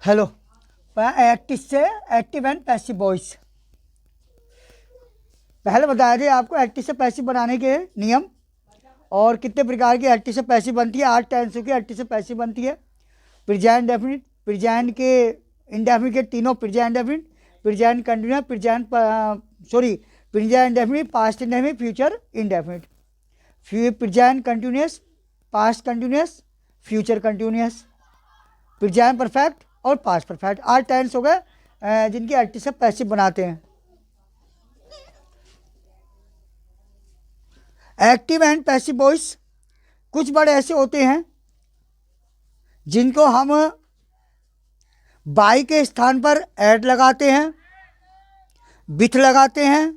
Hello. Active से active and passive voice. पहले बताया थे आपको एक्टिव से पैसिव बनाने के नियम और कितने प्रकार की एक्टिव से पैसिव बनती है। 8 टेंसों की एक्टिव से पैसिव बनती है। प्रेजेंट डेफिनिट, प्रेजेंट के इंडेफिनिट के तीनों, present definite, present continuous, present definite, past indefinite, future indefinite. Present continuous, past continuous, future continuous, present perfect और पास्ट परफेक्ट। 8 टेंस हो गए जिनकी एक्टिव से पैसिव बनाते हैं। एक्टिव एंड पैसिव वॉइस, कुछ वर्ड ऐसे होते हैं जिनको हम बाई के स्थान पर एट लगाते हैं, विथ लगाते हैं,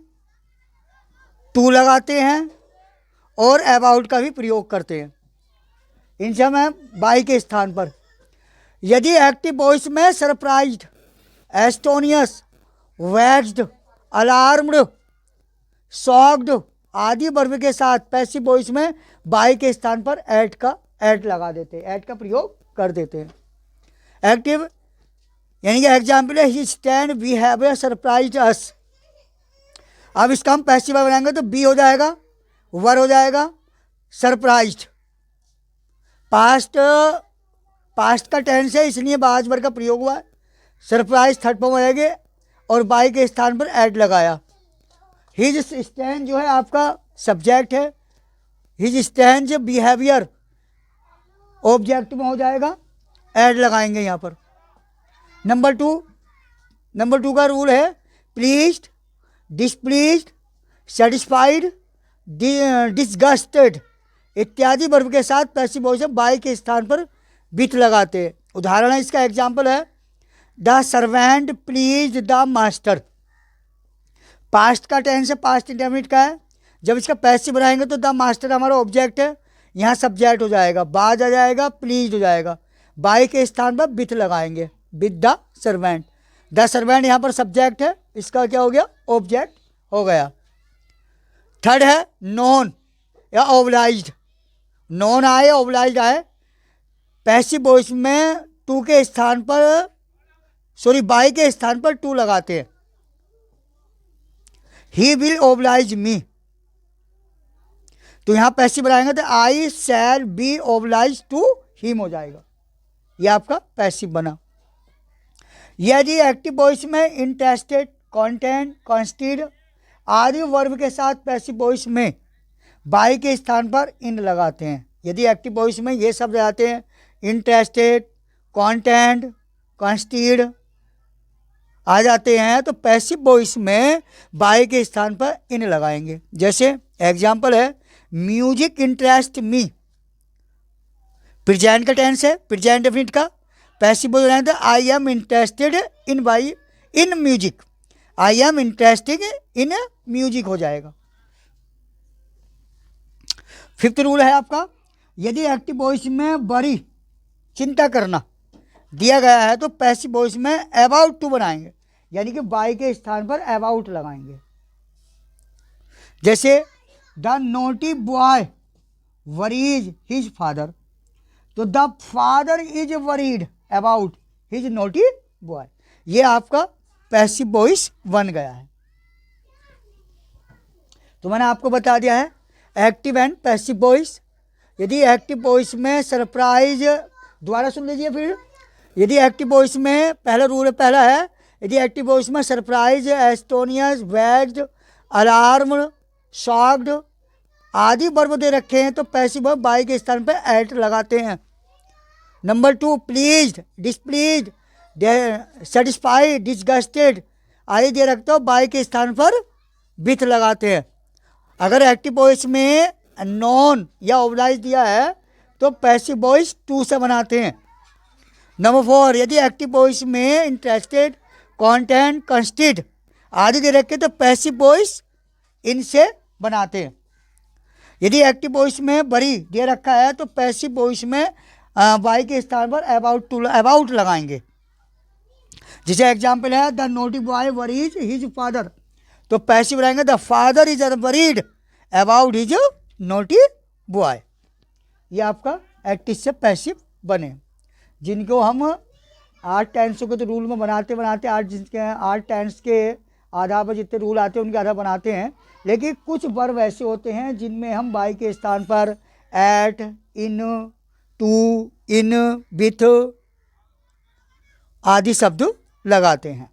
टू लगाते हैं और अबाउट का भी प्रयोग करते हैं। इन सब में बाई के स्थान पर। यदि एक्टिव वॉइस में सरप्राइज्ड, एस्टोनियस, वैक्स्ड, अलार्म्ड, शॉक्ड आदि वर्ब के साथ पैसिव वॉइस में बाई के स्थान पर एट लगा देते हैं, एट का प्रयोग कर देते हैं। एक्टिव यानी कि एग्जाम्पल है ही स्टैंड वी हैव सरप्राइज्ड अस। अब इसका हम पैसिव बनाएंगे तो बी हो जाएगा, वर हो जाएगा, सरप्राइज्ड। पास्ट का टेंस है इसलिए बाज वर्ग का प्रयोग हुआ है। सरप्राइज थर्ड फॉर्म आएंगे और बाई के स्थान पर एड लगाया। हिज स्टैंड जो है आपका सब्जेक्ट है, हिज स्टैंड बिहेवियर ऑब्जेक्ट में हो जाएगा, एड लगाएंगे यहाँ पर। नंबर टू का रूल है प्लीज्ड, डिसप्लीज्ड, सेटिस्फाइड, डिसगस्टेड इत्यादि वर्ब के साथ पैसिव वॉइस बाई के स्थान पर विथ लगाते हैं। उदाहरण है इसका, एग्जाम्पल है the servant please the master. Past का टेंस है, पास्ट इंडेफिनिट का है। जब इसका पैसिव बनाएंगे तो द मास्टर हमारा ऑब्जेक्ट है, यहाँ सब्जेक्ट हो जाएगा, बाज आ जाएगा, प्लीज हो जाएगा। बाई के स्थान पर विथ लगाएंगे, with the servant. The servant यहाँ पर सब्जेक्ट है, इसका क्या हो गया, ऑब्जेक्ट हो गया। थर्ड है नॉन या ओब्लाइज्ड। नॉन आए, ओब्लाइज्ड आए, पैसिव वॉइस में टू के स्थान पर बाई के स्थान पर टू लगाते हैं। ही विल ओब्लाइज मी, तो यहां पैसिव बनाएंगे तो I shall be obliged to him हो जाएगा। यह आपका पैसिव बना। यदि एक्टिव वॉइस में इंटरेस्टेड, कॉन्टेंट, कॉन्स्टिड आदि वर्ब के साथ पैसिव वॉइस में बाई के स्थान पर इन लगाते हैं। यदि एक्टिव वॉइस में ये शब्द आते हैं इंटरेस्टेड, कॉन्टेंट, कॉन्स्टिड आ जाते हैं तो पैसिव वॉइस में बाई के स्थान पर इन लगाएंगे। जैसे एग्जाम्पल है म्यूजिक इंटरेस्ट मी। प्रेजेंट का टेंस है, प्रेजेंट डेफिनिट का पैसिव वॉइस बनाए तो I am interested in music. I am interested in music हो जाएगा। फिफ्थ रूल है आपका, यदि एक्टिव वॉइस में वरी, चिंता करना दिया गया है तो पैसिव वॉइस में अबाउट टू बनाएंगे, यानी कि बाई के स्थान पर अबाउट लगाएंगे। जैसे the naughty boy worries his father, तो the father is worried about his naughty boy. ये आपका पैसिव वॉइस बन गया है। तो मैंने आपको बता दिया है एक्टिव एंड पैसिव वॉइस। यदि एक्टिव वॉइस में सरप्राइज, दोबारा सुन लीजिए फिर। यदि एक्टिव वॉइस में पहला रूल पहला है, यदि एक्टिव वॉइस में सरप्राइज, एस्टोनियस, वैक्स्ड, अलार्म्ड, शॉक्ड आदि वर्ब दे रखे हैं तो पैसिव वर्ब बाई के स्थान पर एट लगाते हैं। नंबर 2 प्लीज्ड, डिसप्लीज्ड, सेटिस्फाइड, डिसगस्टेड आदि दे रखते हो बाई के स्थान पर विथ लगाते हैं। अगर एक्टिव वॉइस में नॉन या ओब्लाइज दिया है तो पैसिव वॉइस टू से बनाते हैं। नंबर 4 यदि एक्टिव वॉइस में इंटरेस्टेड, कॉन्टेंट, कंस्टिड आदि दे रखे तो पैसिव वॉइस इनसे बनाते हैं। यदि एक्टिव वॉइस में बरी दे रखा है तो पैसिव वॉइस में बाई के स्थान पर अबाउट लगाएंगे। जैसे एग्जाम्पल है the naughty boy worries his father, तो पैसिव रहेंगे the father is worried about his naughty boy. ये आपका एक्टिव से पैसिव बने, जिनको हम 8 टेंसों को तो रूल में बनाते बनाते 8 टेंस के आधार पर जितने रूल आते हैं उनके आधार बनाते हैं, लेकिन कुछ वर्ब ऐसे होते हैं जिनमें हम बाई के स्थान पर at, in, to, in, with आदि शब्द लगाते हैं।